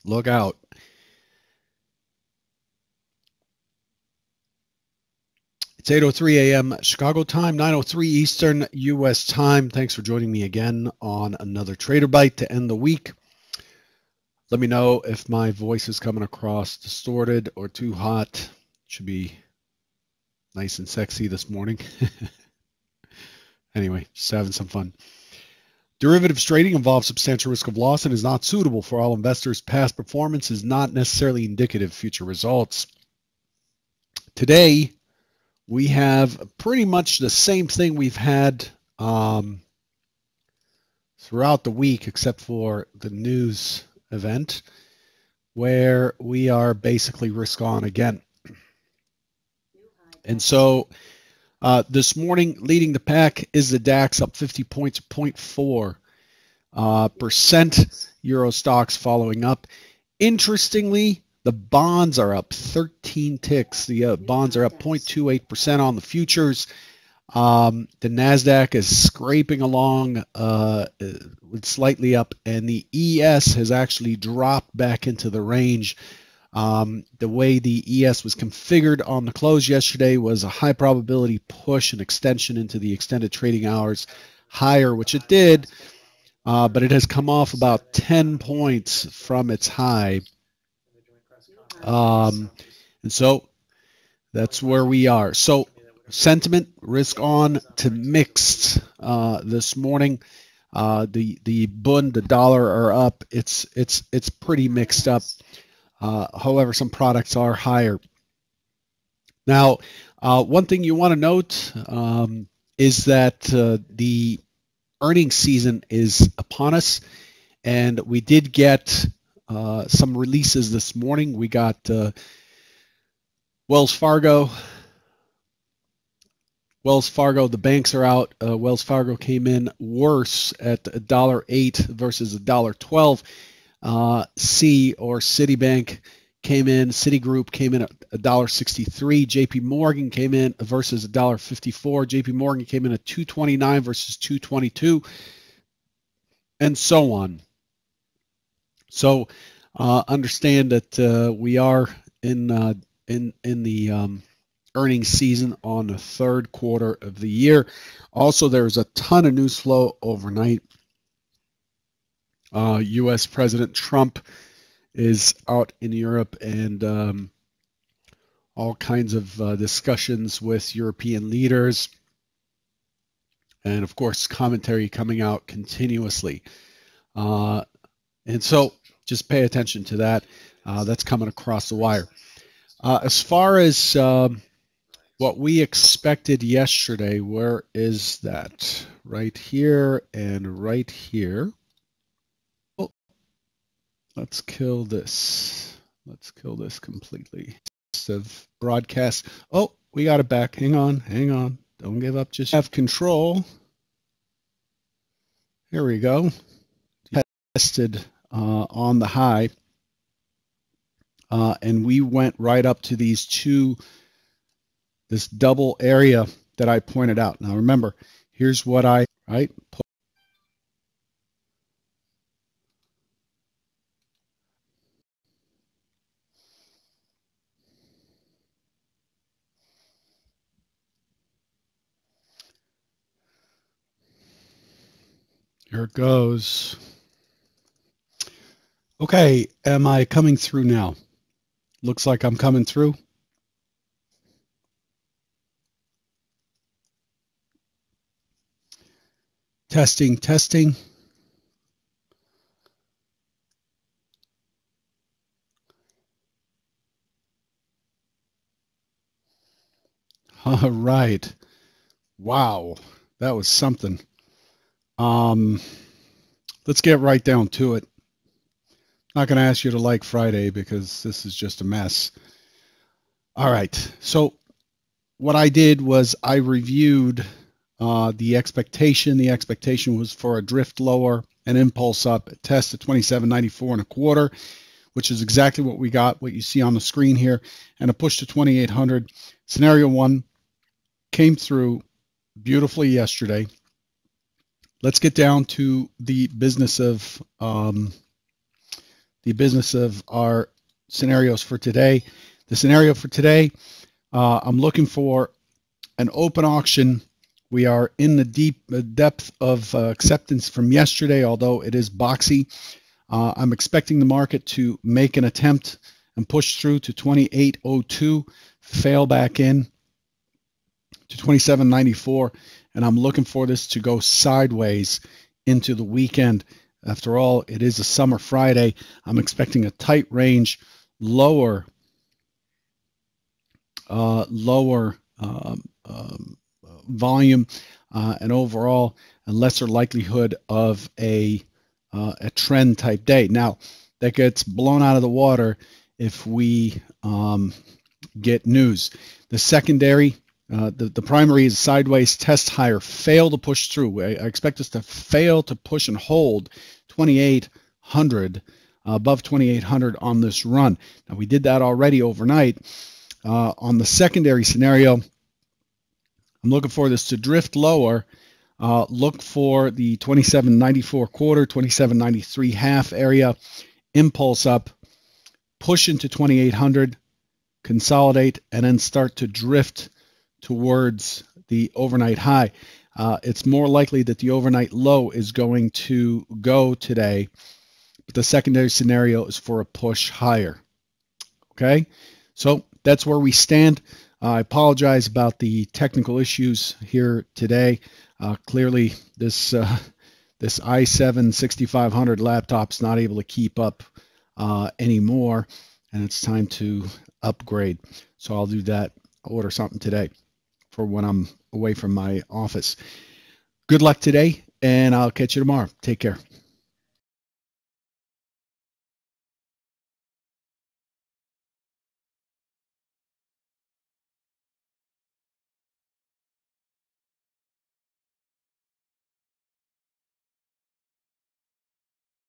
Look out. It's 8:03 a.m. Chicago time, 9:03 Eastern U.S. time. Thanks for joining me again on another Trader Bite to end the week. Let me know if my voice is coming across distorted or too hot. Should be nice and sexy this morning. Anyway, just having some fun. Derivatives trading involves substantial risk of loss and is not suitable for all investors. Past performance is not necessarily indicative of future results. Today, we have pretty much the same thing we've had throughout the week, except for the news event, where we are basically risk on again. And so this morning, leading the pack is the DAX, up 50 points, 0.4%. Euro stocks following up. Interestingly, the bonds are up 13 ticks. The bonds are up 0.28% on the futures. The NASDAQ is scraping along slightly up, and the ES has actually dropped back into the range. The way the ES was configured on the close yesterday was a high probability push and extension into the extended trading hours higher, which it did, but it has come off about 10 points from its high. And so that's where we are. So sentiment, risk on to mixed this morning. The Bund, the dollar are up. It's pretty mixed up. However, some products are higher. Now, one thing you want to note is that the earnings season is upon us, and we did get some releases this morning. We got Wells Fargo. The banks are out. Wells Fargo came in worse at $1.08 versus $1.12. Citibank came in. Citigroup came in at $1.63. JP Morgan came in versus $1.54. JP Morgan came in at $2.29 versus $2.22, and so on. So understand that we are in the earnings season on the third quarter of the year. Also, there's a ton of news flow overnight. U.S. President Trump is out in Europe, and all kinds of discussions with European leaders, and of course commentary coming out continuously. And so just pay attention to that. That's coming across the wire. As far as what we expected yesterday, where is that? Right here and right here. Oh, let's kill this. Let's kill this completely. Of broadcast. Oh, we got it back. Hang on. Don't give up. Just have control. Here we go. Tested on the high, and we went right up to this double area that I pointed out. Now remember, here's what here it goes. Okay, am I coming through now? Looks like I'm coming through. Testing. All right. Wow, that was something. Let's get right down to it. Not going to ask you to like Friday because this is just a mess. All right. So what I did was I reviewed the expectation. The expectation was for a drift lower, an impulse up, a test at 27.94 1/4, which is exactly what we got, what you see on the screen here, and a push to 2800. Scenario one came through beautifully yesterday. Let's get down to the business of the business of our scenarios for today. The scenario for today, I'm looking for an open auction. We are in the deep depth of acceptance from yesterday, although it is boxy. I'm expecting the market to make an attempt and push through to 28.02, fail back in to 27.94, and I'm looking for this to go sideways into the weekend. After all, it is a summer Friday. I'm expecting a tight range, lower volume, and overall a lesser likelihood of a trend type day. Now, that gets blown out of the water if we get news. The secondary, the primary is sideways, test higher, fail to push through. I expect us to fail to push and hold 2,800, above 2,800 on this run. Now, we did that already overnight. On the secondary scenario, I'm looking for this to drift lower. Look for the 27.94 quarter, 27.93 half area, impulse up, push into 2,800, consolidate, and then start to drift towards the overnight high. It's more likely that the overnight low is going to go today, but the secondary scenario is for a push higher. Okay, so that's where we stand. I apologize about the technical issues here today. Clearly, this i7 6500 laptop's not able to keep up anymore, and it's time to upgrade. So I'll do that. I'll order something today for when I'm away from my office. Good luck today, and I'll catch you tomorrow. Take care.